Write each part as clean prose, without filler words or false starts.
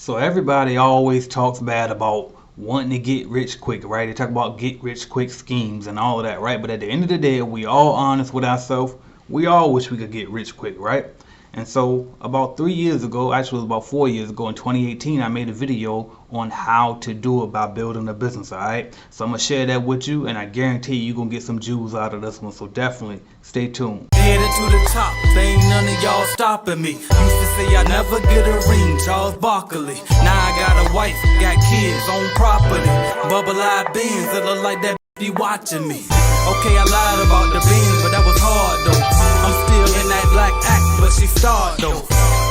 So everybody always talks bad about wanting to get rich quick, right? They talk about get rich quick schemes and all of that, right? But at the end of the day, we all honest with ourselves. We all wish we could get rich quick, right? And so about 3 years ago, actually it was about 4 years ago in 2018, I made a video on how to do it by building a business, all right? So I'm going to share that with you, and I guarantee you're going to get some jewels out of this one. So definitely stay tuned. Headed to the top, there ain't none of y'all stopping me. Used to say I never get a ring, Charles Barkley. Now I got a wife, got kids, on property. Bubble-eyed beans that look like that be watching me. Okay, I lied about the beans, but that was hard though. I'm still in that black act, but she starred though.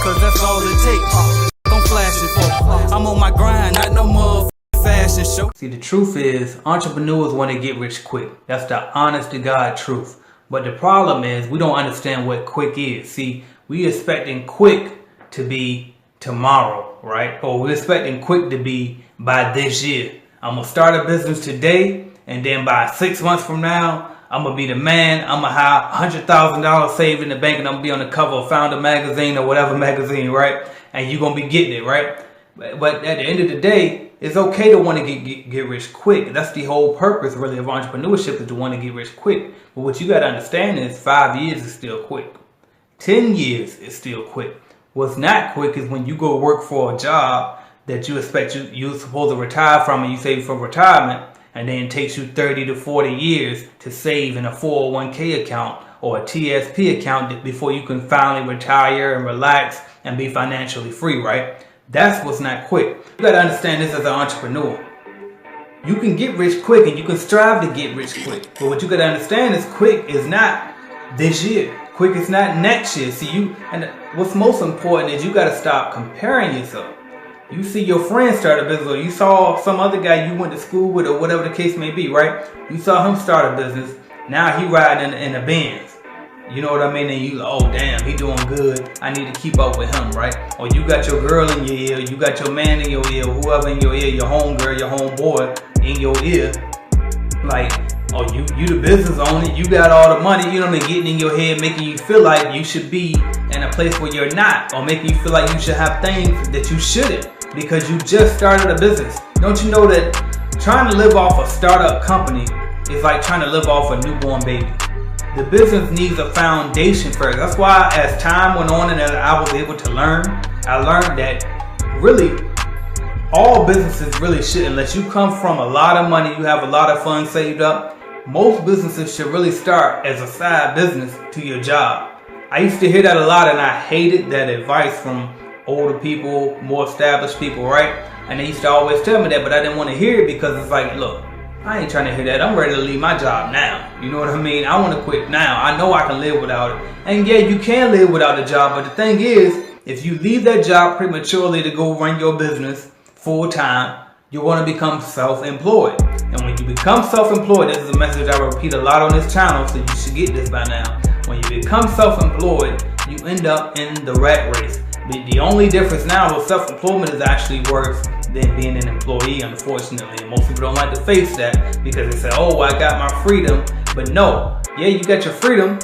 Cause that's all it takes. I'm flashing for. I'm on my grind, not no more fashion show. See, the truth is, entrepreneurs want to get rich quick. That's the honest to God truth. But the problem is, we don't understand what quick is. See, we expecting quick to be tomorrow, right? Or we're expecting quick to be by this year. I'm going to start a business today, and then by 6 months from now, I'm going to be the man. I'm going to have $100,000 saved in the bank, and I'm going to be on the cover of Founder magazine or whatever magazine, right? And you're going to be getting it, right? But at the end of the day, it's okay to want to get rich quick. That's the whole purpose, really, of entrepreneurship, is to want to get rich quick. But what you got to understand is 5 years is still quick. 10 years is still quick. What's not quick is when you go work for a job that you expect you're supposed to retire from, and you save for retirement, and then it takes you 30 to 40 years to save in a 401k account or a TSP account before you can finally retire and relax and be financially free, right? That's what's not quick. You got to understand this as an entrepreneur. You can get rich quick and you can strive to get rich quick. But what you got to understand is quick is not this year. Quick is not next year. See, and what's most important is you got to stop comparing yourself. You see your friend start a business, or you saw some other guy you went to school with, or whatever the case may be, right? You saw him start a business. Now he riding in a Benz. You know what I mean? And you, oh damn, he doing good. I need to keep up with him, right? Or you got your girl in your ear, you got your man in your ear, whoever in your ear, your homegirl, your homeboy in your ear. Like, oh, you the business owner, you got all the money, you know what I mean, getting in your head, making you feel like you should be in a place where you're not, or making you feel like you should have things that you shouldn't because you just started a business. Don't you know that trying to live off a startup company is like trying to live off a newborn baby? The business needs a foundation first. That's why as time went on and as I was able to learn, I learned that really all businesses really should, unless you come from a lot of money, you have a lot of funds saved up, most businesses should really start as a side business to your job. I used to hear that a lot, and I hated that advice from older people, more established people, right? And they used to always tell me that, but I didn't want to hear it because it's like, look, I ain't trying to hear that. I'm ready to leave my job now. You know what I mean? I want to quit now. I know I can live without it. And yeah, you can live without a job, but the thing is, if you leave that job prematurely to go run your business full time, you want to become self-employed. And when you become self-employed, this is a message I repeat a lot on this channel, so you should get this by now. When you become self-employed, you end up in the rat race. The only difference now with self-employment is actually worse than being an employee, unfortunately. And most people don't like to face that because they say, oh, I got my freedom. But no, yeah, you got your freedom,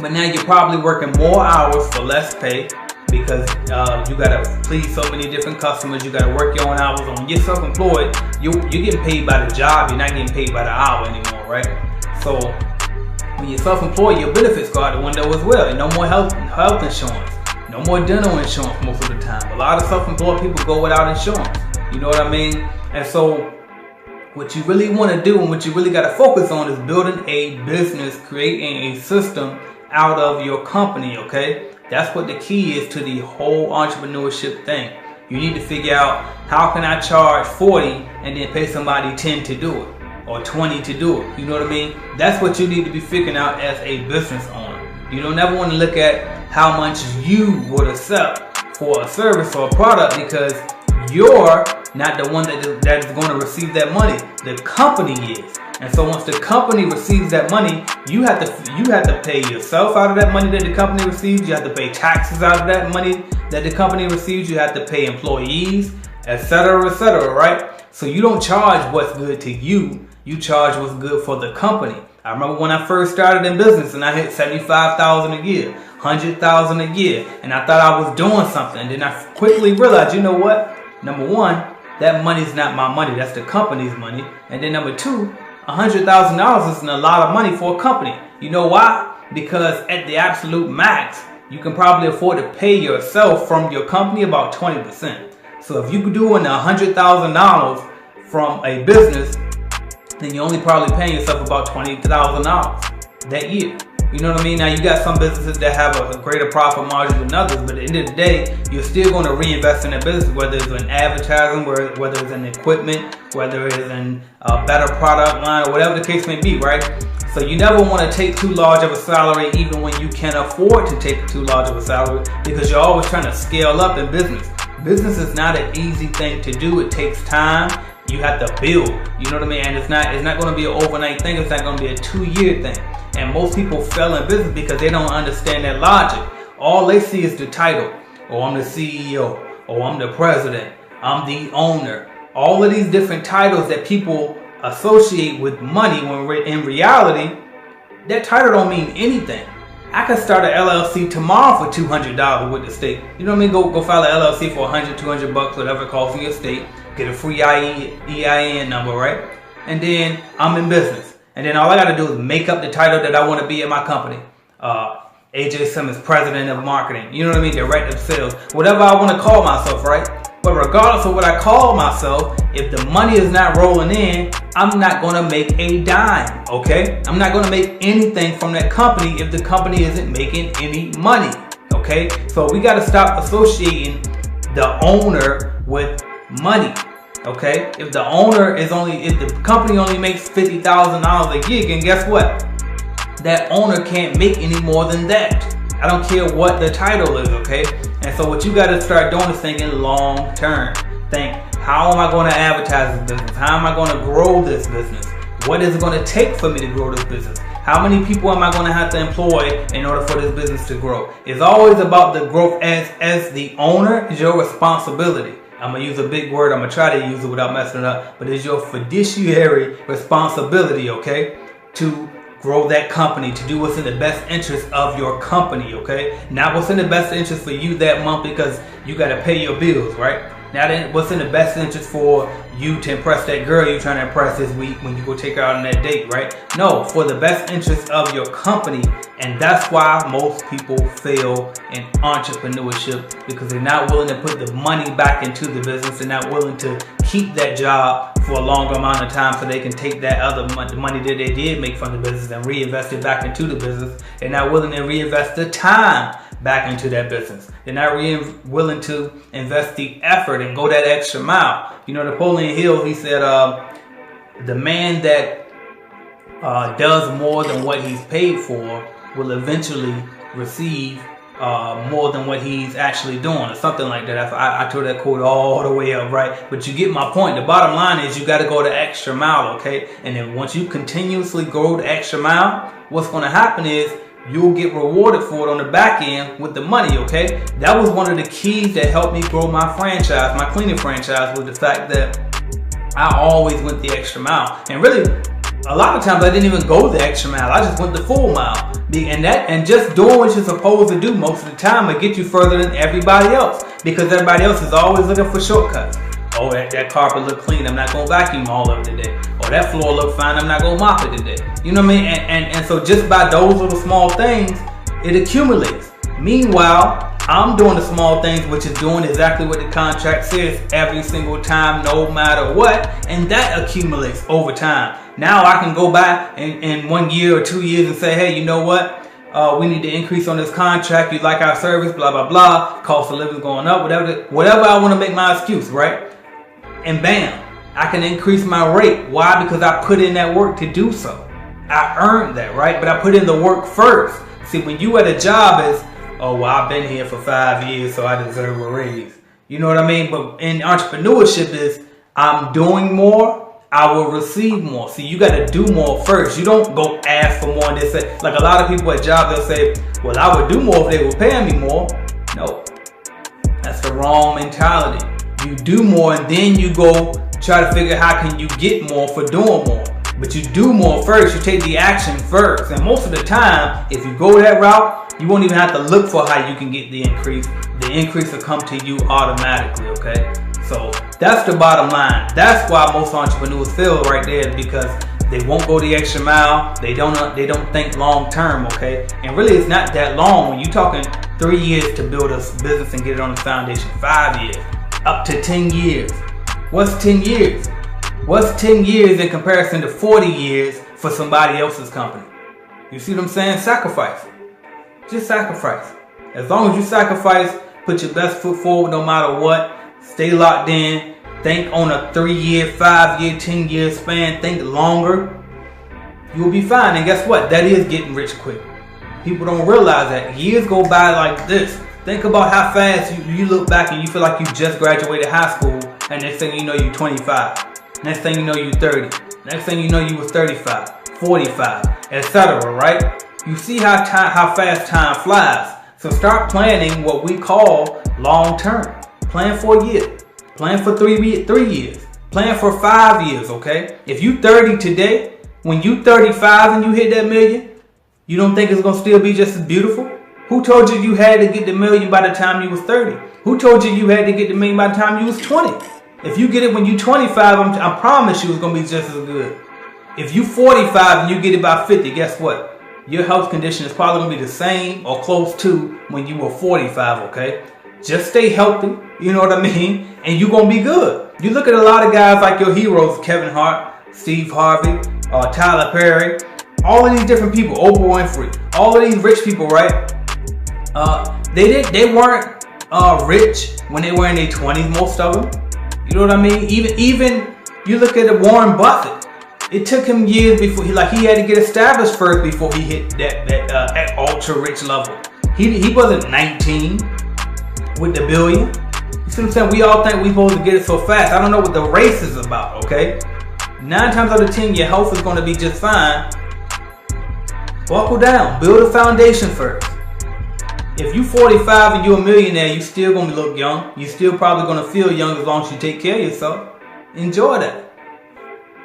but now you're probably working more hours for less pay because you got to please so many different customers. You got to work your own hours. When you're self-employed, you're getting paid by the job. You're not getting paid by the hour anymore, right? So when you're self-employed, your benefits go out the window as well. And no more health insurance. No more dental insurance most of the time. A lot of self-employed people go without insurance. You know what I mean? And so what you really want to do and what you really got to focus on is building a business, creating a system out of your company, okay? That's what the key is to the whole entrepreneurship thing. You need to figure out, how can I charge 40 and then pay somebody 10 to do it, or 20 to do it? You know what I mean? That's what you need to be figuring out as a business owner. You don't ever want to look at how much you would accept for a service or a product, because you're not the one that is going to receive that money. The company is. And so once the company receives that money, you have to pay yourself out of that money that the company receives. You have to pay taxes out of that money that the company receives. You have to pay employees, etc., right? So you don't charge what's good to you. You charge what's good for the company. I remember when I first started in business and I hit $75,000 a year, $100,000 a year, and I thought I was doing something. And then I quickly realized, you know what? number one, that money's not my money. That's the company's money. And then number two, $100,000 isn't a lot of money for a company. You know why? Because at the absolute max, you can probably afford to pay yourself from your company about 20%. So if you're doing $100,000 from a business, then you're only probably paying yourself about $20,000 that year. You know what I mean? Now you got some businesses that have a greater profit margin than others, but at the end of the day, you're still going to reinvest in that business, whether it's in advertising, whether it's in equipment, whether it's in a better product line, or whatever the case may be, right? So you never want to take too large of a salary, even when you can afford to take too large of a salary, because you're always trying to scale up in business. Business is not an easy thing to do. It takes time. You have to build. You know what I mean? And it's not going to be an overnight thing. It's not going to be a 2-year thing. And most people fail in business because they don't understand that logic. All they see is the title. Oh, I'm the CEO. Oh, I'm the president. I'm the owner. All of these different titles that people associate with money, when in reality, that title don't mean anything. I could start an LLC tomorrow for $200 with the state. You know what I mean? Go file an LLC for $100, $200, whatever it costs in your state. Get a free EIN number, right? And then I'm in business. And then all I got to do is make up the title that I want to be in my company. AJ Simmons, President of Marketing. You know what I mean? Director of Sales. Whatever I want to call myself, right? But regardless of what I call myself, if the money is not rolling in, I'm not going to make a dime, okay? I'm not going to make anything from that company if the company isn't making any money, okay? So we got to stop associating the owner with money, okay? If the company only makes $50,000 a year, then guess what? That owner can't make any more than that. I don't care what the title is, okay? And so what you got to start doing is thinking long term. Think, how am I going to advertise this business? How am I going to grow this business? What is it going to take for me to grow this business? How many people am I going to have to employ in order for this business to grow? It's always about the growth. As the owner, is your responsibility. I'm going to use a big word. I'm going to try to use it without messing it up. But it's your fiduciary responsibility, okay, to grow that company, to do what's in the best interest of your company, okay? Not what's in the best interest for you that month because you got to pay your bills, right? Not what's in the best interest for you to impress that girl you're trying to impress this week when you go take her out on that date, right? No, for the best interest of your company. And that's why most people fail in entrepreneurship, because they're not willing to put the money back into the business. They're not willing to keep that job for a longer amount of time so they can take that other money that they did make from the business and reinvest it back into the business. They're not willing to reinvest the time back into that business. They're not willing to invest the effort and go that extra mile. You know, Napoleon Hill, he said, the man that does more than what he's paid for will eventually receive more than what he's actually doing, or something like that. I tore that quote all the way up, right? But you get my point. The bottom line is you got to go the extra mile, okay? And then once you continuously go the extra mile, what's going to happen is you'll get rewarded for it on the back end with the money, okay? That was one of the keys that helped me grow my franchise, my cleaning franchise, was the fact that I always went the extra mile. And really, a lot of times I didn't even go the extra mile. I just went the full mile. And just doing what you're supposed to do most of the time will get you further than everybody else, because everybody else is always looking for shortcuts. Oh, that carpet look clean, I'm not going to vacuum all of it today. Oh, that floor look fine, I'm not going to mop it today. You know what I mean? And so just by those little small things, it accumulates. Meanwhile, I'm doing the small things, which is doing exactly what the contract says every single time, no matter what. And that accumulates over time. Now I can go back in 1 year or 2 years and say, hey, you know what? We need to increase on this contract. You like our service, blah, blah, blah. Cost of living going up, whatever I want to make my excuse, right? And bam, I can increase my rate. Why? Because I put in that work to do so. I earned that, right? But I put in the work first. See, when you at a job is, oh, well, I've been here for 5 years, so I deserve a raise. You know what I mean? But in entrepreneurship is, I'm doing more, I will receive more. See, you got to do more first. You don't go ask for more and they say, like a lot of people at jobs, they'll say, well, I would do more if they were paying me more. No, that's the wrong mentality. You do more and then you go try to figure how can you get more for doing more. But you do more first. You take the action first. And most of the time, if you go that route, you won't even have to look for how you can get the increase. The increase will come to you automatically, okay? So that's the bottom line. That's why most entrepreneurs fail right there, because they won't go the extra mile. They don't think long term, okay? And really, it's not that long. When you're talking 3 years to build a business and get it on the foundation, 5 years, up to 10 years. What's 10 years? What's 10 years in comparison to 40 years for somebody else's company? You see what I'm saying? Sacrifice. Just sacrifice. As long as you sacrifice, put your best foot forward no matter what. Stay locked in. Think on a 3-year, 5-year, 10-year span. Think longer. You'll be fine. And guess what? That is getting rich quick. People don't realize that. Years go by like this. Think about how fast you look back and you feel like you just graduated high school, and next thing you know you're 25. Next thing you know you're 30. Next thing you know you was 35, 45, etc. Right? You see how fast time flies. So start planning what we call long term. Plan for a year. Plan for 3 years. Plan for 5 years, okay? If you 30 today, when you 35 and you hit that million, you don't think it's going to still be just as beautiful? Who told you you had to get the million by the time you was 30? Who told you you had to get the million by the time you was 20? If you get it when you 25, I promise you it's going to be just as good. If you 45 and you get it by 50, guess what? Your health condition is probably going to be the same or close to when you were 45, okay? Just stay healthy, you know what I mean? And you're going to be good. You look at a lot of guys like your heroes, Kevin Hart, Steve Harvey, Tyler Perry, all of these different people, Oprah Winfrey, all of these rich people, right? They weren't rich when they were in their 20s, most of them. You know what I mean? Even you look at Warren Buffett. It took him years before he had to get established first before he hit that ultra rich level. He wasn't 19 with the billion. You see what I'm saying? We all think we're supposed to get it so fast. I don't know what the race is about, okay? 9 times out of 10, your health is going to be just fine. Buckle down. Build a foundation first. If you 45 and you're a millionaire, you still going to look young. You still probably going to feel young as long as you take care of yourself. Enjoy that.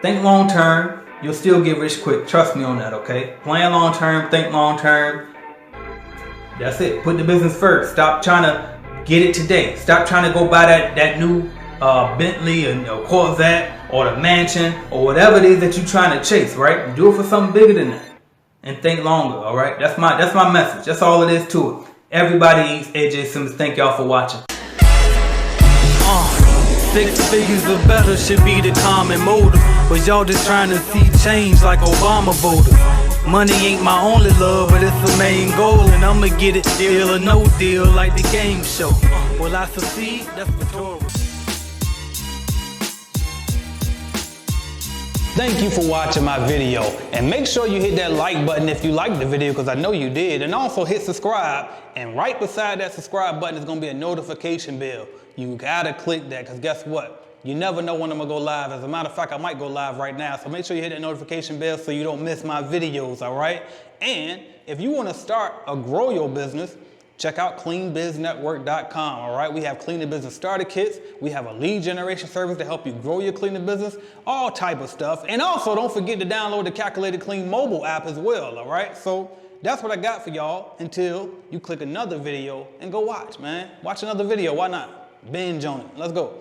Think long term. You'll still get rich quick. Trust me on that, okay? Plan long term. Think long term. That's it. Put the business first. Stop trying to get it today. Stop trying to go buy that new Bentley and Corvette or the mansion or whatever it is that you're trying to chase, right? Do it for something bigger than that. And think longer, all right? That's my message. That's all it is to it. Everybody eats AJ Simmons. Thank y'all for watching. 6 figures or better should be the common motive, but y'all just trying to see change like Obama voters. Money ain't my only love, but it's the main goal, and I'ma get it deal or no deal like the game show. Will I succeed? That's rhetorical. Thank you for watching my video, and make sure you hit that like button if you liked the video, because I know you did, and also hit subscribe, and right beside that subscribe button is going to be a notification bell. You gotta click that, because guess what? You never know when I'm gonna go live. As a matter of fact, I might go live right now, so make sure you hit that notification bell so you don't miss my videos, all right? And if you want to start or grow your business, check out cleanbiznetwork.com, all right? We have cleaning business starter kits. We have a lead generation service to help you grow your cleaning business, all type of stuff. And also, don't forget to download the Calculated Clean mobile app as well, all right? So that's what I got for y'all until you click another video and go watch, man. Watch another video, why not? Binge on it. Let's go.